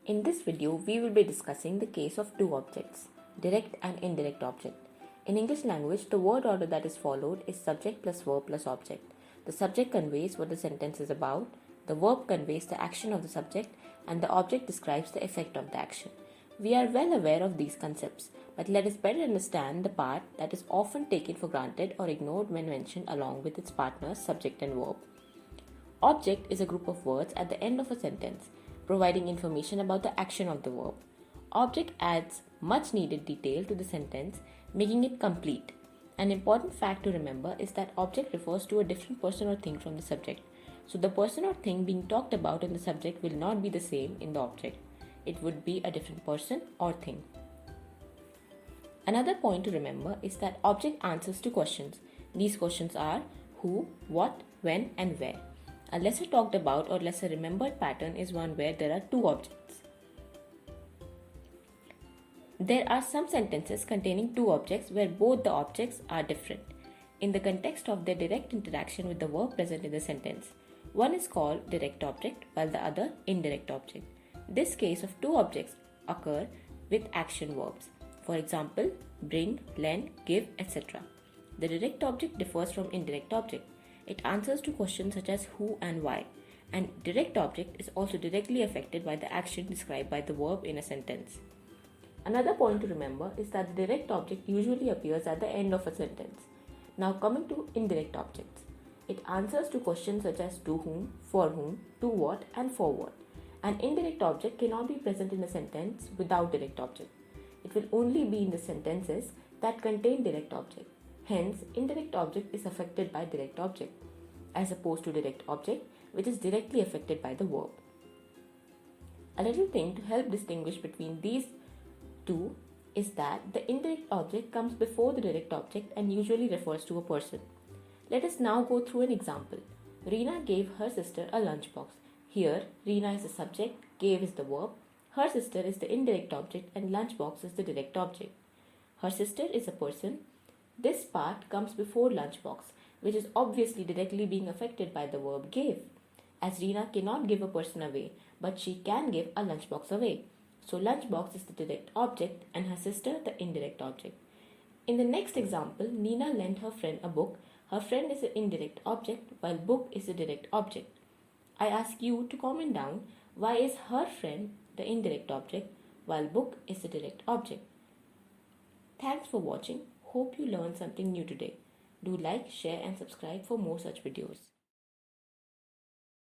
In this video, we will be discussing the case of two objects, direct and indirect object. In English language, the word order that is followed is subject plus verb plus object. The subject conveys what the sentence is about, the verb conveys the action of the subject, and the object describes the effect of the action. We are well aware of these concepts, but let us better understand the part that is often taken for granted or ignored when mentioned along with its partners, subject and verb. Object is a group of words at the end of a sentence, providing information about the action of the verb. Object adds much needed detail to the sentence, making it complete. An important fact to remember is that object refers to a different person or thing from the subject. So the person or thing being talked about in the subject will not be the same in the object. It would be a different person or thing. Another point to remember is that object answers to questions. These questions are who, what, when, and where. A lesser talked about or lesser remembered pattern is one where there are two objects. There are some sentences containing two objects where both the objects are different in the context of their direct interaction with the verb present in the sentence. One is called direct object while the other indirect object. This case of two objects occur with action verbs. For example, bring, lend, give, etc. The direct object differs from indirect object. It answers to questions such as who and why. And direct object is also directly affected by the action described by the verb in a sentence. Another point to remember is that the direct object usually appears at the end of a sentence. Now coming to indirect objects. It answers to questions such as to whom, to what, and for what. An indirect object cannot be present in a sentence without direct object. It will only be in the sentences that contain direct object. Hence, indirect object is affected by direct object, as opposed to direct object, which is directly affected by the verb. A little thing to help distinguish between these two is that the indirect object comes before the direct object and usually refers to a person. Let us now go through an example. Reena gave her sister a lunchbox. Here, Reena is the subject, gave is the verb, her sister is the indirect object, and lunchbox is the direct object. Her sister is a person. This part comes before lunchbox, which is obviously directly being affected by the verb gave, as Reena cannot give a person away, but she can give a lunchbox away. So lunchbox is the direct object and her sister the indirect object. In the next example, Nina lent her friend a book. Her friend is the indirect object while book is the direct object. I ask you to comment down why is her friend the indirect object while book is the direct object. Thanks for watching. Hope you learned something new today. Do like, share and subscribe for more such videos.